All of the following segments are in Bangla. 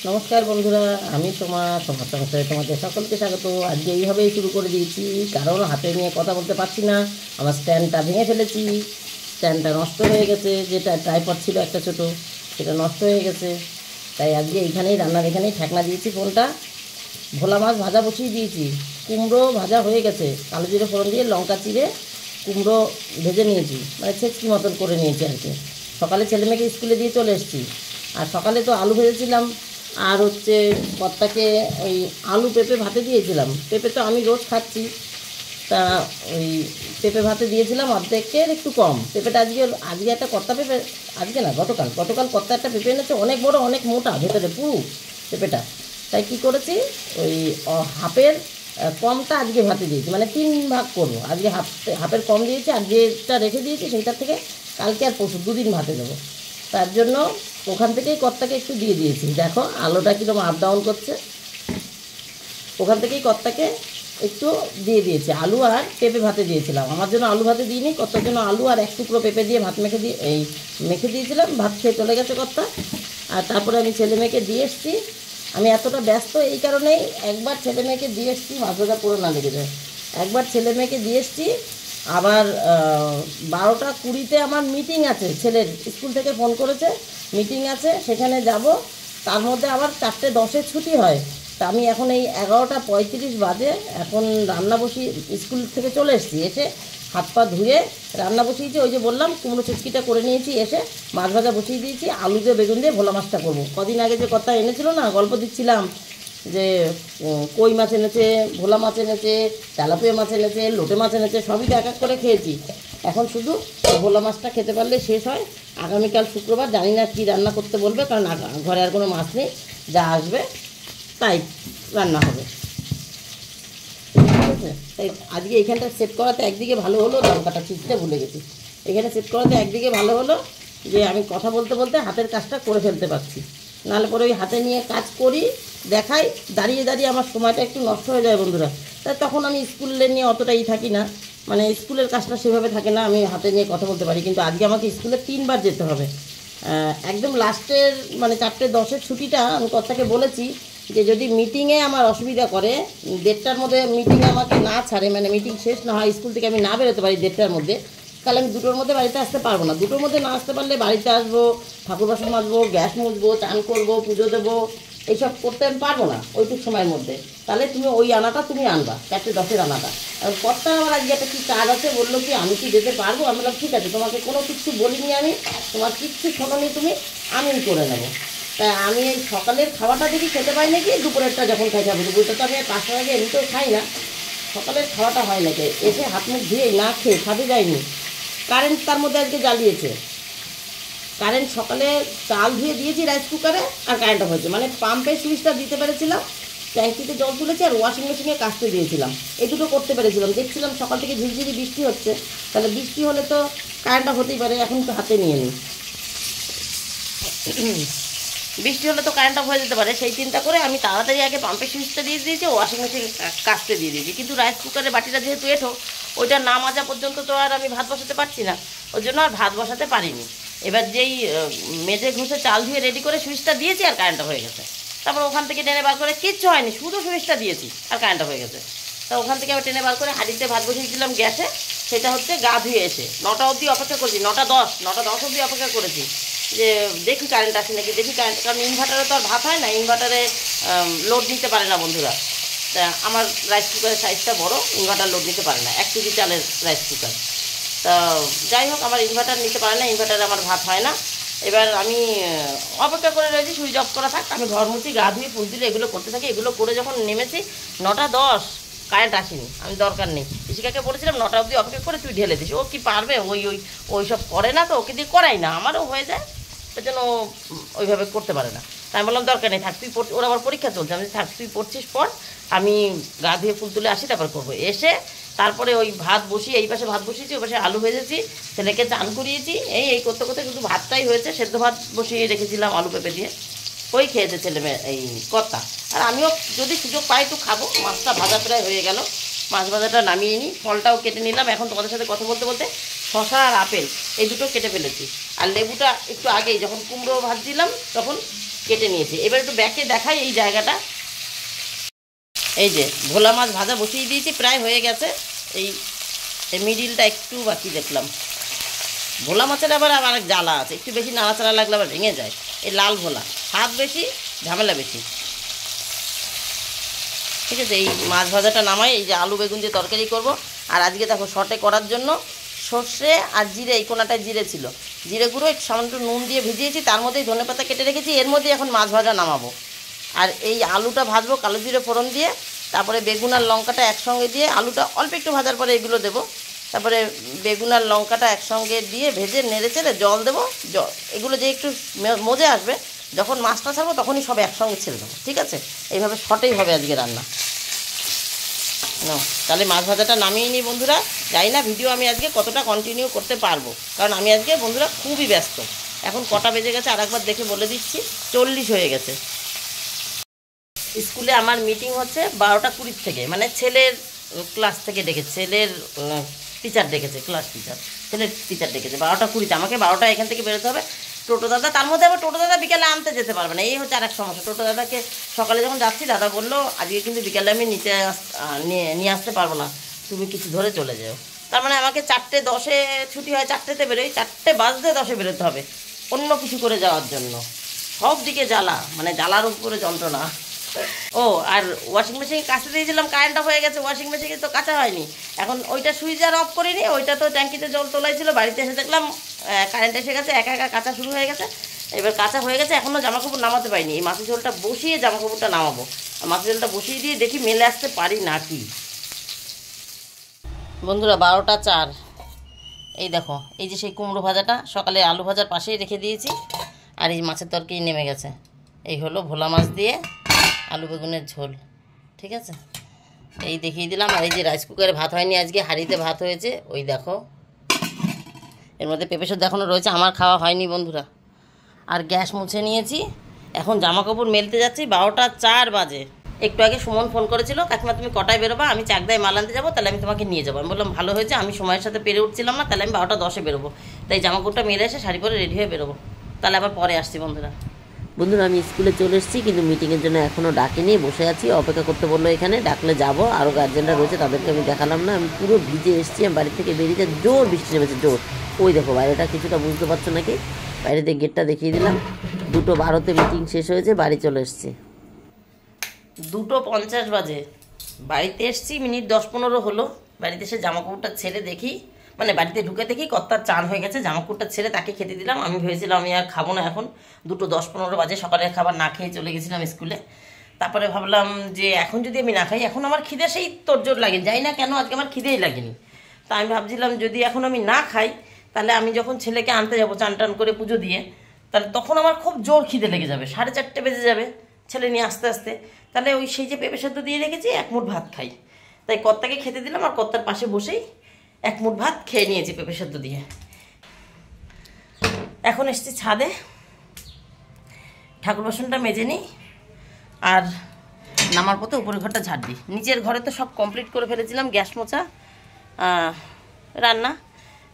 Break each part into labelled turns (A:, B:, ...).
A: নমস্কার বন্ধুরা, আমি সোমা সংসারে তোমাদের সকলকে স্বাগত। আজকে এইভাবেই শুরু করে দিয়েছি, কারণ হাতে নিয়ে কথা বলতে পারছি না। আমার স্ট্যান্ডটা ভেঙে ফেলেছি, স্ট্যান্ডটা নষ্ট হয়ে গেছে। যেটা ট্রাইপড ছিল একটা ছোটো, সেটা নষ্ট হয়ে গেছে। তাই আজকে এইখানেই রান্নার এখানেই ঠেকনা দিয়েছি ফোনটা। ভোলা মাছ ভাজা বসিয়ে দিয়েছি, কুমড়ো ভাজা হয়ে গেছে। কালো জিরে ফোড়ন দিয়ে লঙ্কা চিড়ে কুমড়ো ভেজে নিয়েছি, মানে ছেঁচকি মতন করে নিয়েছি আর কি। সকালে ছেলে মেয়েকে স্কুলে দিয়ে চলে এসেছি। আর সকালে তো আলু ভেজেছিলাম, আর হচ্ছে কর্তাকে ওই আলু পেঁপে ভাতে দিয়েছিলাম। পেঁপে তো আমি রোজ খাচ্ছি, তা ওই পেঁপে ভাতে দিয়েছিলাম অর্ধেকের একটু কম। পেঁপেটা আজকে আজকে একটা কর্তা পেঁপে, আজকে না গতকাল কর্তা একটা পেঁপে এনেছে, অনেক বড় অনেক মোটা ভেতরে পুরো পেঁপেটা। তাই কি করেছি, ওই হাফের কমটা আজকে ভাতে দিয়েছি, মানে 3 ভাগ করবো। আজকে হাফের কম দিয়েছি, আর যেটা রেখে দিয়েছি সেইটার থেকে কালকে আর পরশু 2 দিন ভাতে দেবো। তার জন্য ওখান থেকেই কর্তাকে একটু দিয়ে দিয়েছি। দেখো আলুটা কীরকম আপ ডাউন করছে, ওখান থেকেই কর্তাকে একটু দিয়ে দিয়েছি। আলু আর পেঁপে ভাতে দিয়েছিলাম, আমার জন্য আলু ভাতে দিইনি, কর্তার জন্য আলু আর এক টুকরো পেঁপে দিয়ে ভাত মেখে দিয়েছিলাম। ভাত খেয়ে চলে গেছে কর্তা। আর তারপরে আমি ছেলে মেয়েকে দিয়ে এসেছি। আমি এতটা ব্যস্ত এই কারণেই, একবার ছেলে মেয়েকে দিয়ে এসেছি, মাছ ভাজা পুরো না লেগে যায়। একবার ছেলে মেয়েকে দিয়ে এসেছি, আবার 12টা 20-তে আমার মিটিং আছে, ছেলের স্কুল থেকে ফোন করেছে, মিটিং আছে, সেখানে যাব। তার মধ্যে আবার 4:10 ছুটি হয়। তা আমি এখন এই 11:35 বাজে, এখন রান্না বসিয়ে স্কুল থেকে চলে এসেছি, এসে হাত পা ধুয়ে রান্না বসিয়েছি। ওই যে বললাম কুমড়ো চুটকিটা করে নিয়েছি, এসে মাছ ভাজা বসিয়ে দিয়েছি। আলু দিয়ে বেগুন দিয়ে ভোলা মাছটা করবো। কদিন আগে যে কথা এনেছিল না, গল্প দিচ্ছিলাম যে কই মাছ এনেছে, ভোলা মাছ এনেছে, তেলাপিয়া মাছ এনেছে, লোটে মাছ এনেছে, সবই তো এক এক করে খেয়েছি। এখন শুধু ভোলা মাছটা খেতে পারলে শেষ হয়। আগামীকাল শুক্রবার, জানি না কী রান্না করতে বলবে, কারণ ঘরে আর কোনো মাছ নেই, যা আসবে তাই রান্না হবে, ঠিক আছে। তাই আজকে এইখানটা সেট করাতে একদিকে ভালো হলো, লঙ্কাটা ছিঁচতে ভুলে গেছি। এখানে সেট করাতে একদিকে ভালো হলো যে আমি কথা বলতে বলতে হাতের কাজটা করে ফেলতে পারছি। নাহলে পরে ওই হাতে নিয়ে কাজ করি, দেখাই, দাঁড়িয়ে দাঁড়িয়ে আমার সময়টা একটু নষ্ট হয়ে যায় বন্ধুরা। তাই তখন আমি স্কুলে নিয়ে অতটাই থাকি না, মানে স্কুলের কাজটা সেভাবে থাকে না, আমি হাতে নিয়ে কথা বলতে পারি। কিন্তু আজকে আমাকে স্কুলে 3বার যেতে হবে, একদম লাস্টের মানে 4:10 ছুটিটা আমি কর্তাকে বলেছি যে যদি মিটিংয়ে আমার অসুবিধা করে, 1:30টার মধ্যে মিটিং আমাকে না ছাড়ে, মানে মিটিং শেষ না হয়, স্কুল থেকে আমি না বেরোতে পারি 1:30টার মধ্যে, তাহলে আমি 2টোর মধ্যে বাড়িতে আসতে পারবো না। 2টোর মধ্যে না আসতে পারলে বাড়িতে আসবো, ঠাকুর বাসন মাজবো, গ্যাস মুছবো, চান করবো, পুজো দেবো, এইসব করতে আমি পারবো না ওইটুক সময়ের মধ্যে। তাহলে তুমি ওই আনাটা তুমি আনবা, 4:10 আনাটা। আর কর্তা আমার আজকে একটা কী কাজ আছে বললো, কি আমি কি যেতে পারবো? আমি বললাম ঠিক আছে, তোমাকে কোনো কিছু বলিনি আমি, তোমার কিচ্ছু শোনোনি তুমি, আমি করে নেবো। তাই আমি এই সকালের খাওয়াটা দেখি খেতে পাই নাকি, দুপুরেরটা যখন খাই খাবো। দুপুরটা তো আমি 5টার আগে এমনিতেও খাই না, সকালের খাওয়াটা হয় নাকি, এসে হাত মুখ ধুয়ে না খেয়ে ছাদে যায়নি। কারেন্ট তার মধ্যে আজকে জ্বালিয়েছে, কারেন্ট সকালে চাল ধুয়ে দিয়েছি রাইস কুকারে, আর কারেন্ট অফ হয়েছে। মানে পাম্পের সুইচটা দিতে পেরেছিলাম, ট্যাঙ্কিতে জল তুলেছি, আর ওয়াশিং মেশিনে কাচতে দিয়েছিলাম, এই দুটো করতে পেরেছিলাম। দেখছিলাম সকাল থেকে ঝিরঝিরি বৃষ্টি হচ্ছে, তাহলে বৃষ্টি হলে তো কারেন্ট অফ হতেই পারে। এখন তো হাতে নিয়ে নিই, বৃষ্টি হলে তো কারেন্ট অফ হয়ে যেতে পারে, সেই চিন্তা করে আমি তাড়াতাড়ি আগে পাম্পের সুইচটা দিয়ে দিয়েছি, ওয়াশিং মেশিন কাচতে দিয়ে দিয়েছি। কিন্তু রাইস কুকারে বাটিটা যেহেতু এঁঠো, ওইটা না মাজা পর্যন্ত তো আর আমি ভাত বসাতে পারছি না, ওই জন্য আর ভাত বসাতে পারিনি। এবার যেই মেজে ঘষে চাল ধুয়ে রেডি করে সুইচটা দিয়েছি, আর কারেন্ট অফ হয়ে গেছে। তারপর ওখান থেকে টেনে বার করে কিচ্ছু হয়নি, শুধু সুইচটা দিয়েছি আর কারেন্ট অফ হয়ে গেছে। তা ওখান থেকে আবার টেনে বার করে হাঁড়িতে ভাত বসিয়েছিলাম গ্যাসে, সেটা হচ্ছে গা ধুয়ে এসে 9টা অবধি অপেক্ষা করেছি, 9:10 অবধি অপেক্ষা করেছি যে দেখি কারেন্ট আসে নাকি, দেখি কারেন্ট, কারণ ইনভার্টারে তো আর ভাত হয় না, ইনভার্টারে লোড নিতে পারে না বন্ধুরা। তা আমার রাইস কুকারের সাইজটা বড়, ইনভার্টার লোড নিতে পারে না, 1 কেজি চালের রাইস কুকার। তা যাই হোক, আমার ইনভার্টার নিতে পারে না, ইনভার্টারে আমার ভাত হয় না। এবার আমি অপেক্ষা করে রয়েছি সুইচ অফ করা থাক, আমি ঘর মুছি, গা ধুয়ে ফুল দিলে এগুলো করতে থাকি। এগুলো করে যখন নেমেছি 9:10, কারেন্ট আসেনি। আমি দরকার নেই, ঋষিকাকে বলেছিলাম 9টা অবধি অপেক্ষা করে তুই ঢেলে দিস, ও কি পারবে, ওই সব করে না, তো ওকে দিয়ে করাই না, আমারও হয়ে যায়, ওই জন্য ওইভাবে করতে পারে না। তাই আমি বললাম দরকার নেই, থাক তুই পড়, ওর আবার পরীক্ষা চলছে, আমি থাক তুই পড়ছিস পর, আমি গা ধুয়ে ফুল তুলে আসি, তারপর করবো। এসে তারপরে ওই ভাত বসিয়ে, এই পাশে ভাত বসিয়েছি, ওই পাশে আলু ভেজেছি, ছেলেকে চান করিয়েছি, এই করতে করতে কিন্তু ভাতটাই হয়েছে। সেদ্ধ ভাত বসিয়ে রেখেছিলাম আলু পেঁপে দিয়ে, ওই খেয়েছে ছেলে মেয়ে এই কর্তা। আর আমিও যদি সুযোগ পাই একটু খাবো। মাছটা ভাজা প্রায় হয়ে গেল, মাছ ভাজাটা নামিয়ে নিই, ফলটাও কেটে নিলাম। এখন তোমাদের সাথে কথা বলতে বলতে শশা আর আপেল এই দুটো কেটে ফেলেছি, আর লেবুটা একটু আগেই যখন কুমড়ো ভাজছিলাম তখন কেটে নিয়েছি। এবার একটু ব্যাকে দেখাই এই জায়গাটা। এই যে ভোলা মাছ ভাজা বসিয়ে দিয়েছি, প্রায় হয়ে গেছে। এই মিডিলটা একটু বাকি দেখলাম। ভোলা মাছের আবার এক জ্বালা আছে, একটু বেশি নাড়াচাড়া লাগলে আবার ভেঙে যায়। এই লাল ভোলা, স্বাদ বেশি, ঝামেলা বেশি। ঠিক আছে, এই মাছ ভাজাটা নামাই। এই যে আলু বেগুন দিয়ে তরকারি করব। আর আজকে দেখো শর্টে করার জন্য সর্ষে আর জিরে, এই কোনাটায় জিরে ছিল, জিরে গুঁড়ো একটু সামান্য নুন দিয়ে ভিজিয়েছি, তার মধ্যেই ধনেপাতা কেটে রেখেছি। এর মধ্যে এখন মাছ ভাজা নামাবো। আর এই আলুটা ভাজবো কালো জিরে ফোড়ন দিয়ে, তারপরে বেগুন আর লঙ্কাটা একসঙ্গে দিয়ে, আলুটা অল্প একটু ভাজার পরে এগুলো দেবো। তারপরে বেগুন আর লঙ্কাটা একসঙ্গে দিয়ে ভেজে নেড়ে চেড়ে জল দেবো। এগুলো যে একটু মজে আসবে, যখন মাছটা ছাড়বো তখনই সব একসঙ্গে ছেড়ে দেবো। ঠিক আছে, এইভাবে শর্টেই হবে আজকে রান্না। না তাহলে মাছ ভাজাটা নামিয়ে নিই বন্ধুরা। জানি না ভিডিও আমি আজকে কতটা কন্টিনিউ করতে পারবো, কারণ আমি আজকে বন্ধুরা খুবই ব্যস্ত। এখন কটা বেজে গেছে আর একবার দেখে বলে দিচ্ছি, 40 হয়ে গেছে। স্কুলে আমার মিটিং হচ্ছে 12টা 20 থেকে, মানে ছেলের ক্লাস থেকে ডেকেছে, ছেলের টিচার ডেকেছে, ক্লাস টিচার, ছেলের টিচার ডেকেছে 12টা 20। আমাকে 12টা এখান থেকে বেরোতে হবে। টোটো দাদা, তার মধ্যে আবার টোটো দাদা বিকেলে আনতে যেতে পারবে না, এই হচ্ছে আরেক সমস্যা। টোটো দাদাকে সকালে যখন যাচ্ছি দাদা বললো আজকে কিন্তু বিকেলে আমি নিয়ে আসতে পারবো না, তুমি কিছু ধরে চলে যাও। তার মানে আমাকে 4:10 ছুটি হয়, 4টেতে বেরোই, 4:10 বেরোতে হবে অন্য কিছু করে যাওয়ার জন্য। সব দিকে জ্বালা, মানে জ্বালার উপরে যন্ত্রণা। ও আর ওয়াশিং মেশিন কাচতে দিয়েছিলাম, কারেন্ট অফ হয়ে গেছে, ওয়াশিং মেশিনে তো কাঁচা হয়নি। এখন ওইটা সুইচ আর অফ করিনি, ওইটা তো ট্যাঙ্কিতে জল তোলাই ছিল। বাড়িতে এসে দেখলাম কারেন্ট এসে গেছে, একা একা কাঁচা শুরু হয়ে গেছে। এবার কাঁচা হয়ে গেছে, এখনও জামাকাপড় নামাতে পারিনি। এই মাছের ঝোলটা বসিয়ে জামাকাপড়টা নামাবো। আর মাছের ঝোলটা বসিয়ে দিয়ে দেখি মেলে আসতে পারি নাকি। বন্ধুরা 12টা 4। এই দেখো, এই যে সেই কুমড়ো ভাজাটা সকালে আলু ভাজার পাশেই রেখে দিয়েছি, আর এই মাছের তরকারি নেমে গেছে। এই হলো ভোলা মাছ দিয়ে আলু বেগুনের ঝোল। ঠিক আছে, এই দেখিয়ে দিলাম। আর এই যে রাইস কুকারে ভাত হয়নি আজকে, হাঁড়িতে ভাত হয়েছে, ওই দেখো। এর মধ্যে পেঁপে সুদ্ধ এখনও রয়েছে, আমার খাওয়া হয়নি বন্ধুরা। আর গ্যাস মুছে নিয়েছি, এখন জামা কাপড় মেলতে যাচ্ছি। 12টা 4 বাজে। একটু আগে সুমন ফোন করেছিল, কাকিমা তুমি কটায় বেরোবা? আমি চাকদায় মাল আনতে যাবো, তাহলে আমি তোমাকে নিয়ে যাবো। আমি বললাম ভালো হয়েছে, আমি সময়ের সাথে পেরে উঠছিলাম না, তাহলে আমি 12টা 10 বেরোবো। তাই জামা কাপড়টা মেলে এসে শাড়ি পরে রেডি হয়ে বেরোবো। তাহলে আবার পরে আসছি বন্ধুরা। আমি স্কুলে চলে এসেছি, কিন্তু মিটিংয়ের জন্য এখনও ডাকিনি, বসে আছি, অপেক্ষা করতে বললো এখানে। ডাকলে যাবো। আরও গার্জেনরা রয়েছে, তাদেরকে আমি দেখালাম না। আমি পুরো ভিজে এসেছি। আমি বাড়ি থেকে বেরিয়ে জোর বৃষ্টি নেমেছে, জোর। ওই দেখো বাইরেটা, কিছুটা বুঝতে পারছো নাকি? বাইরেতে গেটটা দেখিয়ে দিলাম। 2:12 মিটিং শেষ হয়েছে, বাড়ি চলে এসেছি। 2:50 বাজে বাড়িতে এসেছি, মিনিট 10-15 হলো। বাড়িতে এসে জামাকাপড়টা ছেড়ে দেখি, মানে বাড়িতে ঢুকে দেখি কর্তার চান হয়ে গেছে। জামাকাপড়টা ছেড়ে তাকে খেতে দিলাম। আমি ভেবেছিলাম আমি আর খাবো না, এখন 2:10-15 বাজে। সকালের খাবার না খেয়ে চলে গেছিলাম স্কুলে। তারপরে ভাবলাম যে এখন যদি আমি না খাই, এখন আমার খিদে সেই তোড়জোড় লাগে, যাই না কেন আজকে আমার খিদেই লাগেনি। তা আমি ভাবছিলাম যদি এখন আমি না খাই, তাহলে আমি যখন ছেলেকে আনতে যাবো চান টান করে পুজো দিয়ে, তাহলে তখন আমার খুব জোর খিদে লেগে যাবে, 4:30 বেজে যাবে ছেলে নিয়ে আসতে আসতে। তাহলে ওই সেই যে পেঁপে সেদ্ধ দিয়ে রেখেছি, 1 মুঠ ভাত খাই। তাই কর্তাকে খেতে দিলাম, আর কর্তার পাশে বসেই 1 মুঠ ভাত খেয়ে নিয়েছি পেঁপে সেদ্ধ দিয়ে। এখন এসছি ছাদে, ঠাকুর বাসনটা মেজে নিই, আর নামার পথে উপরের ঘরটা ঝাড় দিই। নিচের ঘরে তো সব কমপ্লিট করে ফেলেছিলাম, গ্যাস মোছা, রান্না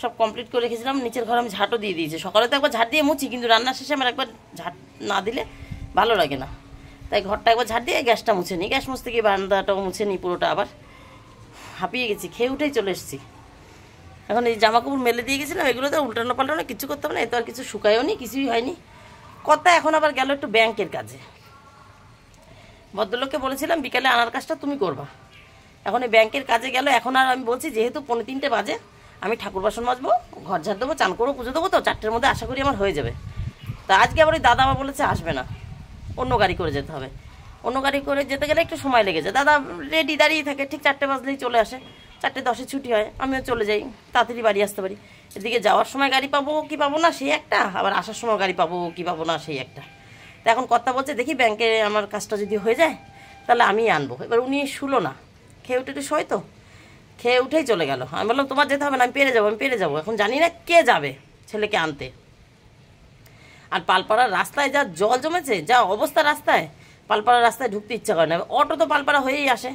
A: সব কমপ্লিট করে রেখেছিলাম। নিচের ঘর আমি ঝাঁটও দিয়ে দিয়েছি। সকালে তো একবার ঝাড় দিয়ে মুছি, কিন্তু রান্নার শেষে আমার একবার ঝাঁট না দিলে ভালো লাগে না। তাই ঘরটা একবার ঝাড় দিয়ে গ্যাসটা মুছে নিই। গ্যাস মুছতে গিয়ে বারান্দাটাও মুছে নিই পুরোটা। আবার হাঁপিয়ে গেছি, খেয়ে উঠেই চলে এসেছি। এখন এই জামা কাপড় মেলে দিয়ে গেছিলাম, এগুলো তো উল্টানো পাল্টানো কিছু করতে হবে না, এ তো আর কিছু শুকায়ও নি, কিছুই হয়নি। কথা এখন আবার গেল একটু ব্যাংকের কাজে। ভদ্রলোককে বলেছিলাম বিকালে আনার কাজটা তুমি করবা। এখন এই ব্যাংকের কাজে গেল। এখন আর আমি বলছি যেহেতু 2:45 বাজে, আমি ঠাকুর বাসন মাজবো, ঘর ঝাড় দেবো, চান করবো, পুজো দেবো, তো 4টের মধ্যে আশা করি আমার হয়ে যাবে। তা আজকে আবার ওই দাদা আবার বলেছে আসবে না, অন্য গাড়ি করে যেতে হবে। অন্য গাড়ি করে যেতে গেলে একটু সময় লেগে যায়। দাদা রেডি দাঁড়িয়ে থাকে, ঠিক 4টে বাজলেই চলে আসে। 4:10 ছুটি হয়, আমিও চলে যাই, তাড়াতাড়ি বাড়ি আসতে পারি। এদিকে যাওয়ার সময় গাড়ি পাবো কি পাবো না সেই একটা, আবার আসার সময় গাড়ি পাবো কি পাবো না সেই একটা। তা এখন কথা বলছে দেখি ব্যাংকে আমার কাজটা যদি হয়ে যায় তাহলে আমি আনবো। এবার উনি শুলো না, খেয়ে উঠে শোয় তো, খেয়ে উঠেই চলে গেল। আমি বললাম তোমার যেতে হবে না, আমি পেরে যাবো, আমি পেরে যাবো। এখন জানি না কে যাবে ছেলেকে আনতে। আর পালপাড়ার রাস্তায় যা জল জমেছে, যা অবস্থা রাস্তায়, পালপাড়ার রাস্তায় ঢুকতে ইচ্ছা করে না। অটো তো পালপাড়া হয়েই আসে,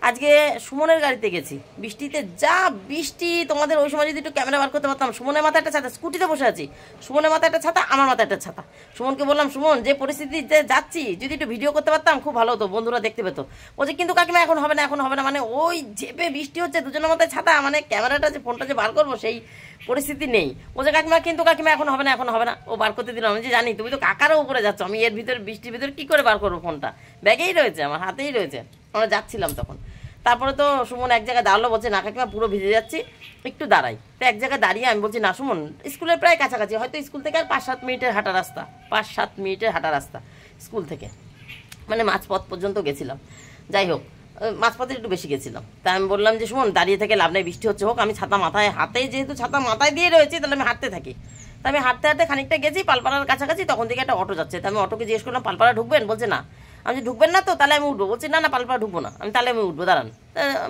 A: আজকে সুমনের গাড়িতে গেছি, বৃষ্টিতে যা বৃষ্টি, তোমাদের ওই সময় যদি একটু ক্যামেরা বার করতে পারতাম। সুমনের মাথায় একটা ছাতা, স্কুটিতে বসে আছি, সুমনের মাথায় একটা ছাতা, আমার মাথায় একটা ছাতা। সুমনকে বললাম, সুমন যে পরিস্থিতিতে যাচ্ছি যদি একটু ভিডিও করতে পারতাম খুব ভালো হতো, বন্ধুরা দেখতে পেতো। বলছে কিন্তু কাকিমা এখন হবে না, এখন হবে না, মানে ওই চেপে বৃষ্টি হচ্ছে, দুজনের মাথায় ছাতা, মানে ক্যামেরাটা যে ফোনটা যে বার করবো সেই পরিস্থিতি নেই। বলছে কাকিমা কিন্তু কাকিমা এখন হবে না, এখন হবে না। ও বার করতে দিলাম, আমি যে জানি তুমি তো কাকারও উপরে যাচ্ছ, আমি এর ভিতরে বৃষ্টির ভিতরে কী করে বার করবো ফোনটা, ব্যাগেই রয়েছে, আমার হাতেই রয়েছে, আমরা যাচ্ছিলাম তখন। তারপরে তো সুমন এক জায়গায় দাঁড়ালো, বলছে না কাকিমা পুরো ভিজে যাচ্ছি, একটু দাঁড়াই। তো এক জায়গায় দাঁড়িয়ে আমি বলছি না সুমন, স্কুলের প্রায় কাছাকাছি, হয়তো স্কুল থেকে আর 5-7 মিনিটের হাঁটা রাস্তা, 5-7 মিনিটের হাঁটা রাস্তা স্কুল থেকে, মানে মাঝপথ পর্যন্ত গেছিলাম। যাই হোক, মাঝপথে একটু বেশি গেছিলাম। তা আমি বললাম যে সুমন দাঁড়িয়ে থেকে লাভ নেই, বৃষ্টি হচ্ছে হোক, আমি ছাতা মাথায়, হাতে যেহেতু ছাতা মাথায় দিয়ে রয়েছি, তাহলে আমি হাঁটতে থাকি। তা আমি হাঁটতে হাঁটতে খানিকটা গেছি পালপাড়ার কাছাকাছি, তখন থেকে একটা অটো যাচ্ছে। তা আমি অটোকে জিজ্ঞেস করলাম পালপাড়া ঢুকবেন? বলছে না। আমি ঢুকবেন না তো তাহলে আমি উঠবো। বলছি না না পালপাড়া ঢুকবো না, আমি তাহলে আমি উঠবো, দাঁড়ান।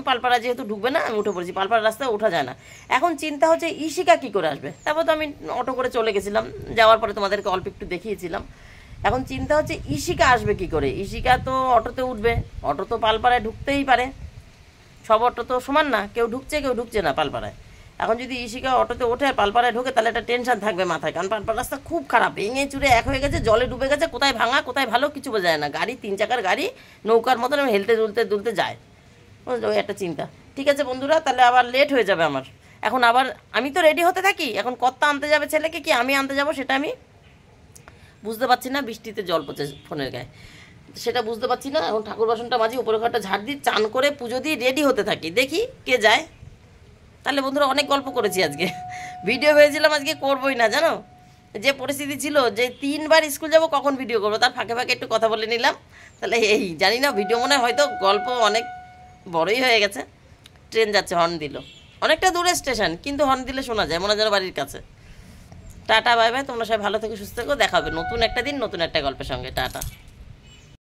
A: পালপাড়া যেহেতু ঢুকবে না, আমি উঠে পড়েছি, পালপাড়ার রাস্তায় ওঠা যায় না। এখন চিন্তা হচ্ছে ইশিকা কী করে আসবে। তারপর তো আমি অটো করে চলে গেছিলাম, যাওয়ার পরে তোমাদেরকে অল্প একটু দেখিয়েছিলাম। এখন চিন্তা হচ্ছে ইশিকা আসবে কি করে। ইশিকা তো অটোতে উঠবে, অটো তো পালপাড়ায় ঢুকতেই পারে, সব অটো তো সমান না, কেউ ঢুকছে কেউ ঢুকছে না পালপাড়ায়। এখন যদি ইশিকা অটোতে ওঠে আর পালপাড়ায় ঢোকে, তাহলে একটা টেনশন থাকবে মাথায়, কারণ পালপাড়া রাস্তা খুব খারাপ, ভেঙে চুরে এক হয়ে গেছে, জলে ডুবে গেছে, কোথায় ভাঙা কোথায় ভালো কিছু বোঝা যায় না। গাড়ি 3 চাকার গাড়ি নৌকার মতন হেলতে দুলতে দুলতে যায়, ওই একটা চিন্তা। ঠিক আছে বন্ধুরা, তাহলে আবার লেট হয়ে যাবে আমার। এখন আবার আমি তো রেডি হতে থাকি, এখন কর্তা আনতে যাবে ছেলেকে কি আমি আনতে যাব সেটা আমি বুঝতে পারছি না। বৃষ্টিতে জল পড়ছে ফোনের গায়ে, সেটা বুঝতে পারছি না। এখন ঠাকুর বাসনটা মাঝি, উপরে ঘরটা ঝাড় দিই, চান করে পুজো দিয়ে রেডি হতে থাকি, দেখি কে যায়। তাহলে বন্ধুরা অনেক গল্প করেছি আজকে, ভিডিও ভেবেছিলাম আজকে করবোই না, জানো যে পরিস্থিতি ছিল, যে 3 বার স্কুল যাব কখন ভিডিও করবো, তার ফাঁকে ফাঁকে একটু কথা বলে নিলাম। তাহলে এই জানি না ভিডিও মনে হয়তো গল্প অনেক বড়ই হয়ে গেছে। ট্রেন যাচ্ছে, হর্ন দিল, অনেকটা দূরে স্টেশন, কিন্তু হর্ন দিলে শোনা যায়, মনে হয় যেন বাড়ির কাছে। টাটা বাই বাই, তোমরা সবাই ভালো থেকে সুস্থ থেকো, দেখা হবে নতুন একটা দিন নতুন একটা গল্পের সঙ্গে। টাটা।